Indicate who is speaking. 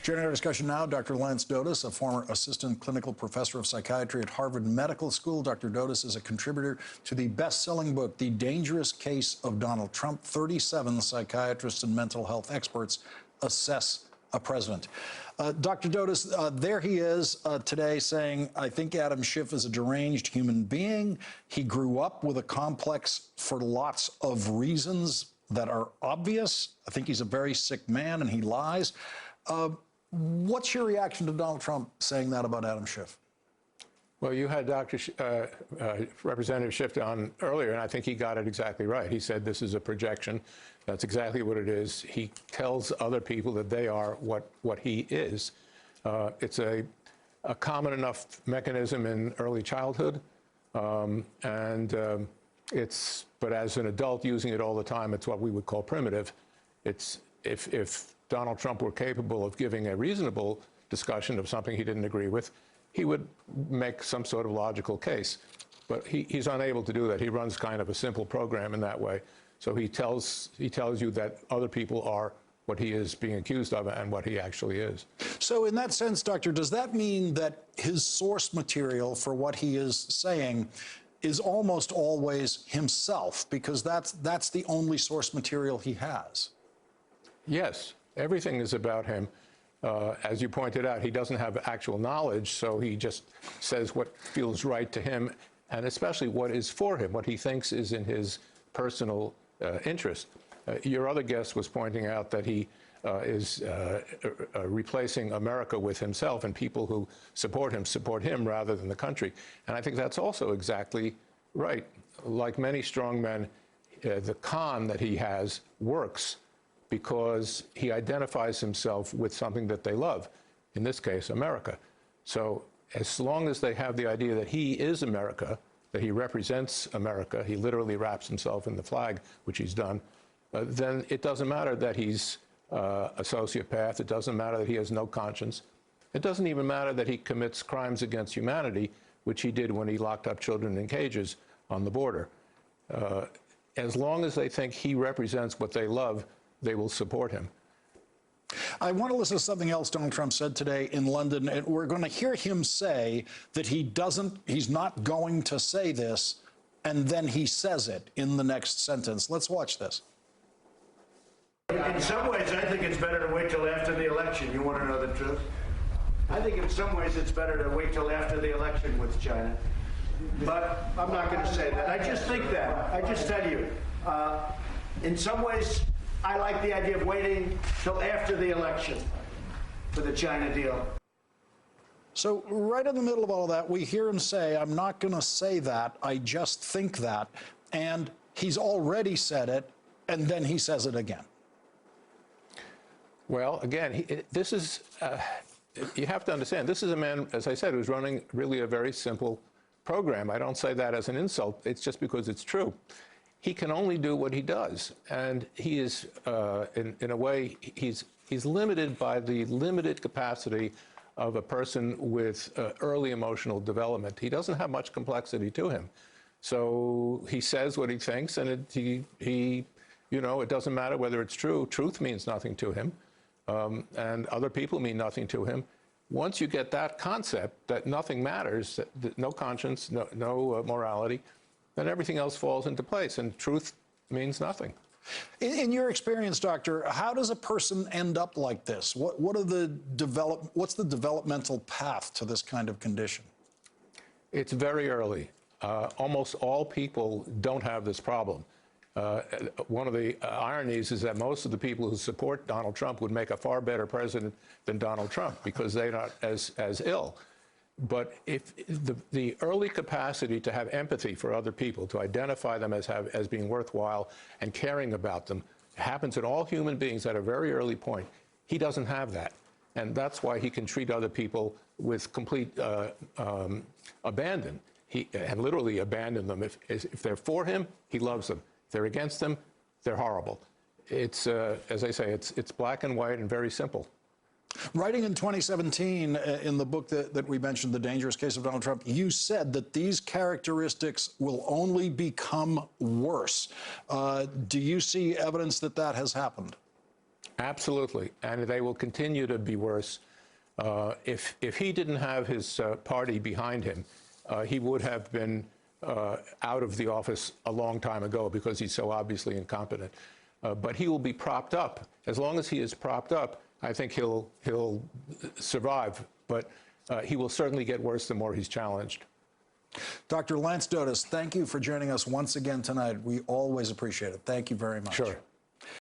Speaker 1: Joining our discussion now, Dr. Lance Dodes, a former assistant clinical professor of psychiatry at Harvard Medical School. Dr. Dodes is a contributor to the best-selling book, The Dangerous Case of Donald Trump. 37 psychiatrists and mental health experts assess a president. Dr. Dodes, there he is today saying, I think Adam Schiff is a deranged human being. He grew up with a complex for lots of reasons that are obvious. I think he's a very sick man and he lies. What's your reaction to Donald Trump saying that about Adam Schiff?
Speaker 2: Well, you had Representative Schiff on earlier, and I think he got it exactly right. He said this is a projection. That's exactly what it is. He tells other people that they are what he is. It's a common enough mechanism in early childhood, but as an adult using it all the time, it's what we would call primitive. It's if Donald Trump were capable of giving a reasonable discussion of something he didn't agree with, he would make some sort of logical case. But he's unable to do that. He runs kind of a simple program in that way. So he tells you that other people are what he is being accused of and what he actually is.
Speaker 1: So in that sense, Doctor, does that mean that his source material for what he is saying is almost always himself, because that's the only source material he has?
Speaker 2: Yes, everything is about him. As you pointed out, he doesn't have actual knowledge, so he just says what feels right to him, and especially what is for him, what he thinks is in his personal interest. Your other guest was pointing out that he is replacing America with himself, and people who support him rather than the country. And I think that's also exactly right. Like many strong men, the con that he has works because he identifies himself with something that they love, in this case, America. So as long as they have the idea that he is America, that he represents America, he literally wraps himself in the flag, which he's done, then it doesn't matter that he's a sociopath. It doesn't matter that he has no conscience. It doesn't even matter that he commits crimes against humanity, which he did when he locked up children in cages on the border. As long as they think he represents what they love, they will support him.
Speaker 1: I want to listen to something else Donald Trump said today in London, and we're going to hear him say that he's not going to say this, and then he says it in the next sentence. Let's watch this.
Speaker 3: In some ways, I think it's better to wait till after the election. You want to know the truth? I think in some ways it's better to wait till after the election with China. But I'm not going to say that. I just think that. I just tell you, in some ways, I like the idea of waiting till after the election for the China deal.
Speaker 1: So right in the middle of all that, we hear him say, I'm not going to say that, I just think that. And he's already said it, and then he says it again.
Speaker 2: Well, again, this is, you have to understand, this is a man, as I said, who's running really a very simple program. I don't say that as an insult. It's just because it's true. He can only do what he does, and he is, in a way, he's limited by the limited capacity of a person with early emotional development. He doesn't have much complexity to him, so he says what he thinks, and it doesn't matter whether it's true. Truth means nothing to him, and other people mean nothing to him. Once you get that concept that nothing matters, that no conscience, no morality, then everything else falls into place, and truth means nothing.
Speaker 1: In your experience, Doctor, how does a person end up like this? What's the developmental path to this kind of condition?
Speaker 2: It's very early. Almost all people don't have this problem. One of the ironies is that most of the people who support Donald Trump would make a far better president than Donald Trump because they're not as ill. But if the early capacity to have empathy for other people, to identify them as being worthwhile and caring about them, happens in all human beings at a very early point. He doesn't have that. And that's why he can treat other people with complete abandon. And literally abandon them. If they're for him, he loves them. If they're against them, they're horrible. It's, as I say, it's black and white and very simple.
Speaker 1: Writing in 2017 in the book that we mentioned, The Dangerous Case of Donald Trump, you said that these characteristics will only become worse. Do you see evidence that that has happened?
Speaker 2: Absolutely, and they will continue to be worse. If he didn't have his party behind him, he would have been out of the office a long time ago because he's so obviously incompetent. But he will be propped up. As long as he is propped up, I think he'll survive. But he will certainly get worse the more he's challenged.
Speaker 1: Dr. Lance Dodes, thank you for joining us once again tonight. We always appreciate it. Thank you very much.
Speaker 2: Sure.